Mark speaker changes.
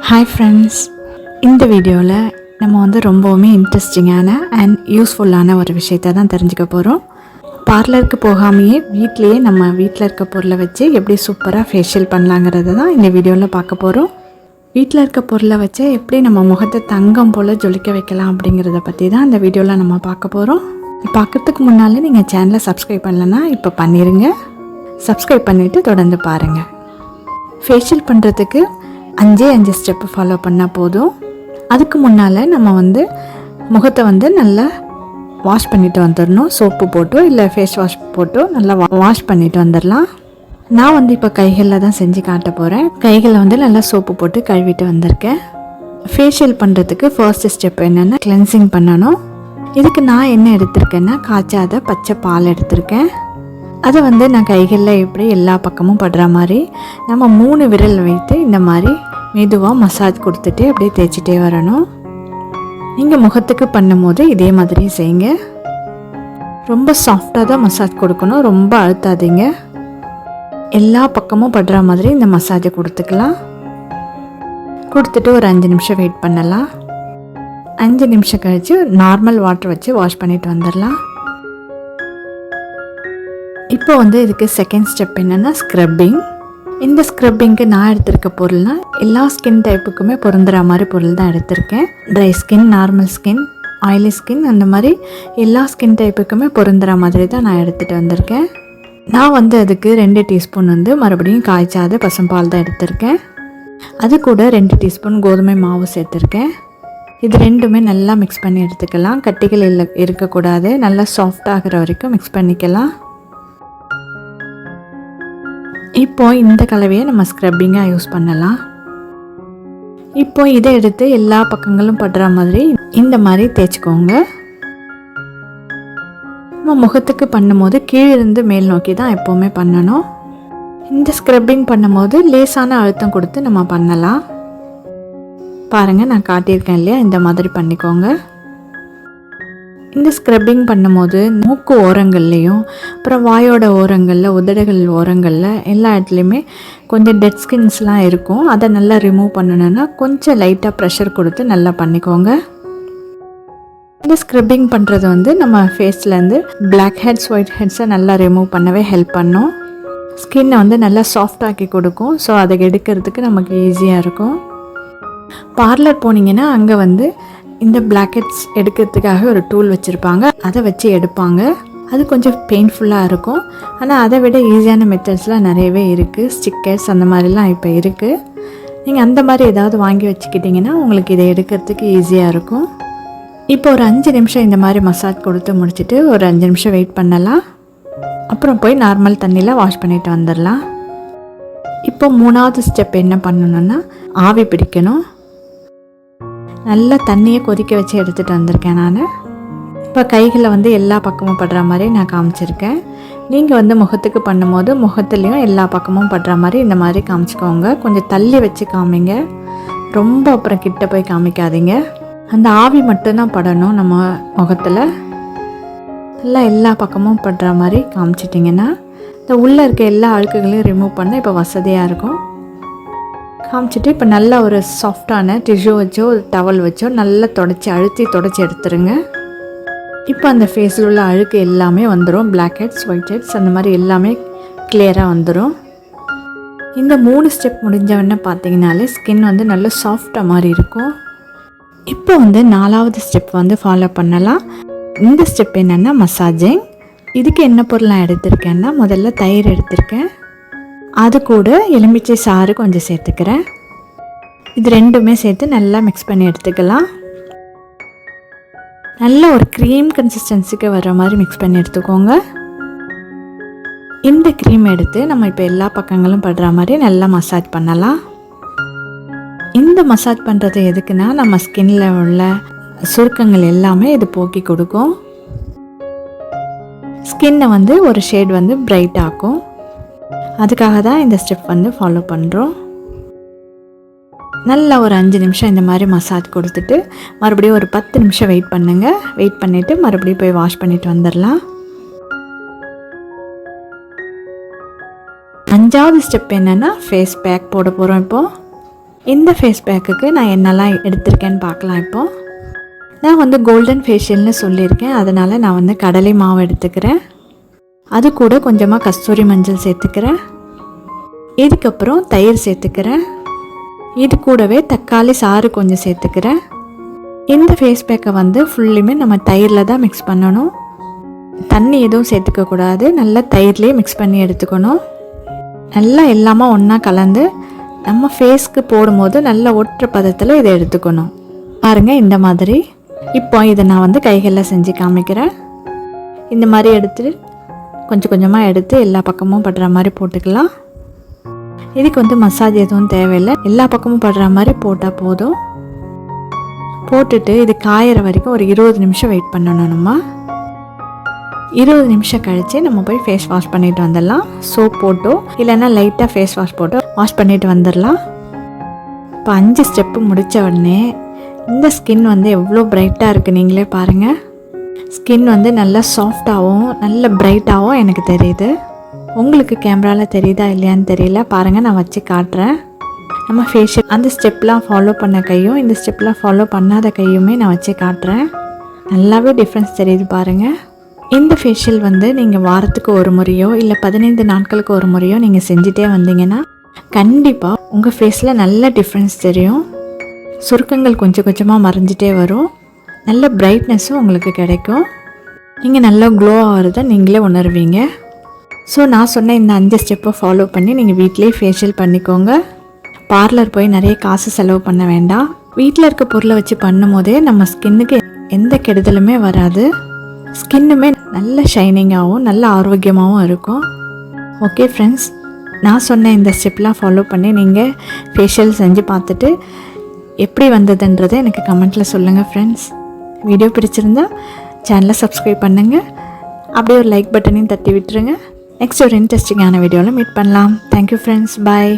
Speaker 1: Hi friends, இந்த வீடியோவில் நம்ம வந்து ரொம்பவுமே இன்ட்ரெஸ்டிங்கான அண்ட் யூஸ்ஃபுல்லான ஒரு விஷயத்தை தான் தெரிஞ்சுக்க போகிறோம். பார்லருக்கு போகாமையே வீட்டிலையே நம்ம வீட்டில் இருக்க பொருளை வச்சு எப்படி சூப்பராக ஃபேஷியல் பண்ணலாங்கிறத தான் இந்த வீடியோவில் பார்க்க போகிறோம். வீட்டில் இருக்க பொருளை வச்சு எப்படி நம்ம முகத்தை தங்கம் போல் ஜொலிக்க வைக்கலாம் அப்படிங்கிறத பற்றி தான் இந்த வீடியோவில் நம்ம பார்க்க போகிறோம். பார்க்கறதுக்கு முன்னால் நீங்கள் சேனலை சப்ஸ்கிரைப் பண்ணலைன்னா இப்போ பண்ணிடுங்க. சப்ஸ்கிரைப் பண்ணிவிட்டு தொடர்ந்து பாருங்கள். ஃபேஷியல் பண்ணுறதுக்கு 5 ஸ்டெப்பு ஃபாலோ பண்ணால் போதும். அதுக்கு முன்னால் நம்ம வந்து முகத்தை வந்து நல்லா வாஷ் பண்ணிவிட்டு வந்துடணும். சோப்பு போட்டோ இல்லை ஃபேஸ் வாஷ் போட்டோ நல்லா வாஷ் பண்ணிவிட்டு வந்துடலாம். நான் வந்து இப்போ கைகளில் தான் செஞ்சு காட்ட போகிறேன். கைகளை வந்து நல்லா சோப்பு போட்டு கழுவிட்டு வந்திருக்கேன். ஃபேஷியல் பண்ணுறதுக்கு ஃபர்ஸ்ட் ஸ்டெப் என்னென்னா கிளென்சிங் பண்ணணும். இதுக்கு நான் என்ன எடுத்திருக்கேன்னா காய்ச்சாத பச்சை பால் எடுத்திருக்கேன். அதை வந்து நான் கைகளில் எப்படி எல்லா பக்கமும் படுற மாதிரி நம்ம 3 விரல் வைத்து இந்த மாதிரி மெதுவாக மசாஜ் கொடுத்துட்டு அப்படியே தேய்ச்சிட்டே வரணும். நீங்கள் முகத்துக்கு பண்ணும்போது இதே மாதிரி செய்யுங்க. ரொம்ப சாஃப்டாக தான் மசாஜ் கொடுக்கணும், ரொம்ப அழுத்தாதீங்க. எல்லா பக்கமும் படுற மாதிரி இந்த மசாஜை கொடுத்துக்கலாம். கொடுத்துட்டு ஒரு 5 நிமிஷம் வெயிட் பண்ணலாம். 5 நிமிஷம் கழித்து நார்மல் வாட்டர் வச்சு வாஷ் பண்ணிட்டு வந்துடலாம். இப்போ வந்து இதுக்கு செகண்ட் ஸ்டெப் என்னென்னா ஸ்க்ரப்பிங். இந்த ஸ்க்ரப்பிங்க்கு நான் எடுத்திருக்க பொருள்னால் எல்லா ஸ்கின் டைப்புக்குமே பொருந்துகிற மாதிரி பொருள் தான் எடுத்திருக்கேன். Dry skin, normal skin, oily skin, அந்த மாதிரி எல்லா ஸ்கின் டைப்புக்குமே பொருந்துகிற மாதிரி தான் நான் எடுத்துகிட்டு வந்திருக்கேன். நான் வந்து அதுக்கு 2 டீஸ்பூன் வந்து மறுபடியும் காய்ச்சாத பசும்பால் தான் எடுத்திருக்கேன். அது கூட 2 டீஸ்பூன் கோதுமை மாவு சேர்த்துருக்கேன். இது ரெண்டுமே நல்லா மிக்ஸ் பண்ணி எடுத்துக்கலாம். கட்டிகள் இருக்கக்கூடாது. நல்லா சாஃப்டாகிற வரைக்கும் மிக்ஸ் பண்ணிக்கலாம். இப்போ இந்த கலவையை நம்ம ஸ்க்ரப்பிங்காக யூஸ் பண்ணலாம். இப்போ இதை எடுத்து எல்லா பக்கங்களும் படுற மாதிரி இந்த மாதிரி தேய்ச்சிக்கோங்க. நம்ம முகத்துக்கு பண்ணும்போது கீழிருந்து மேல் நோக்கி தான் எப்போவுமே பண்ணணும். இந்த ஸ்க்ரப்பிங் பண்ணும்போது லேசான அழுத்தம் கொடுத்து நம்ம பண்ணலாம். பாருங்கள், நான் காட்டியிருக்கேன் இல்லையா, இந்த மாதிரி பண்ணிக்கோங்க. இந்த ஸ்க்ரப்பிங் பண்ணும்போது மூக்கு ஓரங்கள்லேயும் அப்புறம் வாயோட ஓரங்களில், உதடுகள் ஓரங்களில் எல்லா இடத்துலையுமே கொஞ்சம் டெட் ஸ்கின்ஸ்லாம் இருக்கும். அதை நல்லா ரிமூவ் பண்ணணுன்னா கொஞ்சம் லைட்டாக ப்ரெஷர் கொடுத்து நல்லா பண்ணிக்கோங்க. இந்த ஸ்க்ரப்பிங் பண்ணுறது வந்து நம்ம ஃபேஸ்லேருந்து பிளாக் ஹெட்ஸ், ஒயிட் ஹெட்ஸை நல்லா ரிமூவ் பண்ணவே ஹெல்ப் பண்ணும். ஸ்கின்னை வந்து நல்லா சாஃப்டாக்கி கொடுக்கும். ஸோ அதை எடுக்கிறதுக்கு நமக்கு ஈஸியாக இருக்கும். பார்லர் போனீங்கன்னா அங்கே வந்து இந்த பிளாக் ஹெட்ஸ் எடுக்கிறதுக்காக ஒரு டூல் வச்சுருப்பாங்க. அதை வச்சு எடுப்பாங்க. அது கொஞ்சம் பெயின்ஃபுல்லாக இருக்கும். ஆனால் அதை விட ஈஸியான மெத்தட்ஸ்லாம் நிறையவே இருக்குது. ஸ்டிக்கர்ஸ் அந்த மாதிரிலாம் இப்போ இருக்குது. நீங்கள் அந்த மாதிரி ஏதாவது வாங்கி வச்சுக்கிட்டிங்கன்னா உங்களுக்கு இதை எடுக்கிறதுக்கு ஈஸியாக இருக்கும். இப்போ ஒரு 5 நிமிஷம் இந்த மாதிரி மசாஜ் கொடுத்து முடிச்சுட்டு ஒரு 5 நிமிஷம் வெயிட் பண்ணலாம். அப்புறம் போய் நார்மல் தண்ணியில் வாஷ் பண்ணிட்டு வந்துடலாம். இப்போ 3வது ஸ்டெப் என்ன பண்ணணுன்னா ஆவி பிடிக்கணும். நல்லா தண்ணியை கொதிக்க வச்சு எடுத்துகிட்டு வந்திருக்கேன் நான். இப்போ கைகளை வந்து எல்லா பக்கமும் படுற மாதிரி நான் காமிச்சிருக்கேன். நீங்கள் வந்து முகத்துக்கு பண்ணும்போது முகத்துலேயும் எல்லா பக்கமும் படுற மாதிரி இந்த மாதிரி காமிச்சிக்கோங்க. கொஞ்சம் தள்ளி வச்சு காமிங்க, ரொம்ப அப்புறம் கிட்ட போய் காமிக்காதீங்க. அந்த ஆவி மட்டும்தான் படணும் நம்ம முகத்தில். நல்லா எல்லா பக்கமும் படுற மாதிரி காமிச்சிட்டிங்கன்னா இந்த உள்ளே இருக்க எல்லா அழுக்குகளையும் ரிமூவ் பண்ண இப்போ வசதியாக இருக்கும். காமிச்சிட்டு இப்போ நல்லா ஒரு சாஃப்டான டிஷ்யூ வச்சோ ஒரு டவல் வச்சோ நல்லா தொடச்சி எடுத்துருங்க. இப்போ அந்த ஃபேஸில் உள்ள அழுக்கு எல்லாமே வந்துடும். பிளாக் ஹெட்ஸ், ஒயிட் ஹெட்ஸ் அந்த மாதிரி எல்லாமே கிளியராக வந்துடும். இந்த 3 ஸ்டெப் முடிஞ்சவொடனே பார்த்தீங்கனாலே ஸ்கின் வந்து நல்ல சாஃப்டாக மாதிரி இருக்கும். இப்போ வந்து 4வது ஸ்டெப் வந்து ஃபாலோ பண்ணலாம். இந்த ஸ்டெப் என்னென்னா மசாஜிங். இதுக்கு என்ன பொருளாக எடுத்திருக்கேன்னா முதல்ல தயிர் எடுத்திருக்கேன். அது கூட எலுமிச்சை சாறு கொஞ்சம் சேர்த்துக்கிறேன். இது ரெண்டுமே சேர்த்து நல்லா மிக்ஸ் பண்ணி எடுத்துக்கலாம். நல்ல ஒரு க்ரீம் கன்சிஸ்டன்சிக்கு வர மாதிரி மிக்ஸ் பண்ணி எடுத்துக்கோங்க. இந்த க்ரீம் எடுத்து நம்ம இப்போ எல்லா பக்கங்களும் படுற மாதிரி நல்லா மசாஜ் பண்ணலாம். இந்த மசாஜ் பண்ணுறது எதுக்குன்னா நம்ம ஸ்கின்ல உள்ள சுருக்கங்கள் எல்லாமே இது போக்கி கொடுக்கும். ஸ்கின்னை வந்து ஒரு ஷேட் வந்து பிரைட் ஆக்கும். அதுக்காக தான் இந்த ஸ்டெப் வந்து ஃபாலோ பண்ணுறோம். நல்லா ஒரு 5 நிமிஷம் இந்த மாதிரி மசாஜ் கொடுத்துட்டு மறுபடியும் ஒரு 10 நிமிஷம் வெயிட் பண்ணுங்கள். வெயிட் பண்ணிவிட்டு மறுபடியும் போய் வாஷ் பண்ணிவிட்டு வந்துடலாம். 5வது ஸ்டெப் என்னென்னா ஃபேஸ் பேக் போட போகிறோம். இப்போது இந்த ஃபேஸ் பேக்குக்கு நான் என்னெல்லாம் எடுத்திருக்கேன்னு பார்க்கலாம் இப்போது. நான் வந்து கோல்டன் ஃபேஷியல்னு சொல்லியிருக்கேன், அதனால் நான் வந்து கடலை மாவு எடுத்துக்கிறேன். அது கூட கொஞ்சமாக கஸ்தூரி மஞ்சள் சேர்த்துக்கிறேன். இதுக்கப்புறம் தயிர் சேர்த்துக்கிறேன். இது கூடவே தக்காளி சாறு கொஞ்சம் சேர்த்துக்கிறேன். இந்த ஃபேஸ் பேக்கை வந்து ஃபுல்லுமே நம்ம தயிரில் தான் மிக்ஸ் பண்ணணும். தண்ணி எதுவும் சேர்த்துக்கக்கூடாது. நல்லா தயிர்லேயே மிக்ஸ் பண்ணி எடுத்துக்கணும். நல்லா எல்லாமே ஒன்றா கலந்து நம்ம ஃபேஸ்க்கு போடும்போது நல்லா ஒற்றை பதத்தில் இதை எடுத்துக்கணும். பாருங்கள் இந்த மாதிரி. இப்போ இதை நான் வந்து கைகளில் செஞ்சு காமிக்கிறேன். இந்த மாதிரி எடுத்து கொஞ்சம் கொஞ்சமாக எடுத்து எல்லா பக்கமும் படுற மாதிரி போட்டுக்கலாம். இதுக்கு வந்து மசாஜ் எதுவும் தேவையில்லை, எல்லா பக்கமும் படுற மாதிரி போட்டால் போதும். போட்டுட்டு இது காயிற வரைக்கும் ஒரு 20 நிமிஷம் வெயிட் பண்ணணும். நம்ம 20 நிமிஷம் கழித்து நம்ம போய் ஃபேஸ் வாஷ் பண்ணிட்டு வந்துடலாம். சோப் போட்டோ இல்லைன்னா லைட்டாக ஃபேஸ் வாஷ் போட்டோ வாஷ் பண்ணிட்டு வந்துடலாம். இப்போ 5 ஸ்டெப்பு முடித்த உடனே இந்த ஸ்கின் வந்து எவ்வளோ பிரைட்டாக இருக்குது நீங்களே பாருங்கள். ஸ்கின் வந்து நல்லா சாஃப்டாகவும் நல்ல பிரைட்டாகவும் எனக்கு தெரியுது. உங்களுக்கு கேமராவில் தெரியுதா இல்லையான்னு தெரியல. பாருங்கள், நான் வச்சு காட்டுறேன். நம்ம ஃபேஷியல் அந்த ஸ்டெப்லாம் ஃபாலோ பண்ண கையும் இந்த ஸ்டெப்லாம் ஃபாலோ பண்ணாத கையுமே நான் வச்சு காட்டுறேன். நல்லாவே டிஃப்ரென்ஸ் தெரியுது பாருங்கள். இந்த ஃபேஷியல் வந்து நீங்கள் வாரத்துக்கு ஒரு முறையோ இல்லை 15 நாட்களுக்கு ஒரு முறையோ நீங்கள் செஞ்சுட்டே வந்தீங்கன்னா கண்டிப்பாக உங்கள் ஃபேஸில் நல்ல டிஃப்ரென்ஸ் தெரியும். சுருக்கங்கள் கொஞ்சம் கொஞ்சமாக மறைஞ்சிட்டே வரும். நல்ல பிரைட்னஸும் உங்களுக்கு கிடைக்கும். நீங்கள் நல்லா க்ளோ ஆகிறத நீங்களே உணர்வீங்க. ஸோ நான் சொன்ன இந்த 5 ஸ்டெப்பை ஃபாலோ பண்ணி நீங்கள் வீட்டிலே ஃபேஷியல் பண்ணிக்கோங்க. பார்லர் போய் நிறைய காசு செலவு பண்ண வேண்டாம். வீட்டில் இருக்க பொருளை வச்சு பண்ணும் போதே நம்ம ஸ்கின்னுக்கு எந்த கெடுதலுமே வராது. ஸ்கின்னுமே நல்ல ஷைனிங்காகவும் நல்ல ஆரோக்கியமாகவும் இருக்கும். ஓகே ஃப்ரெண்ட்ஸ், நான் சொன்ன இந்த ஸ்டெப்லாம் ஃபாலோ பண்ணி நீங்கள் ஃபேஷியல் செஞ்சு பார்த்துட்டு எப்படி வந்ததுன்றதை எனக்கு கமெண்ட்டில் சொல்லுங்கள் ஃப்ரெண்ட்ஸ். வீடியோ பிடிச்சிருந்தா சேனலை சப்ஸ்கிரைப் பண்ணுங்கள். அப்படியே ஒரு லைக் பட்டனையும் தட்டி விட்டுருங்க. நெக்ஸ்ட் ஒரு இன்ட்ரெஸ்டிங்கான வீடியோவில் மீட் பண்ணலாம். தேங்க்யூ ஃப்ரெண்ட்ஸ், பாய்.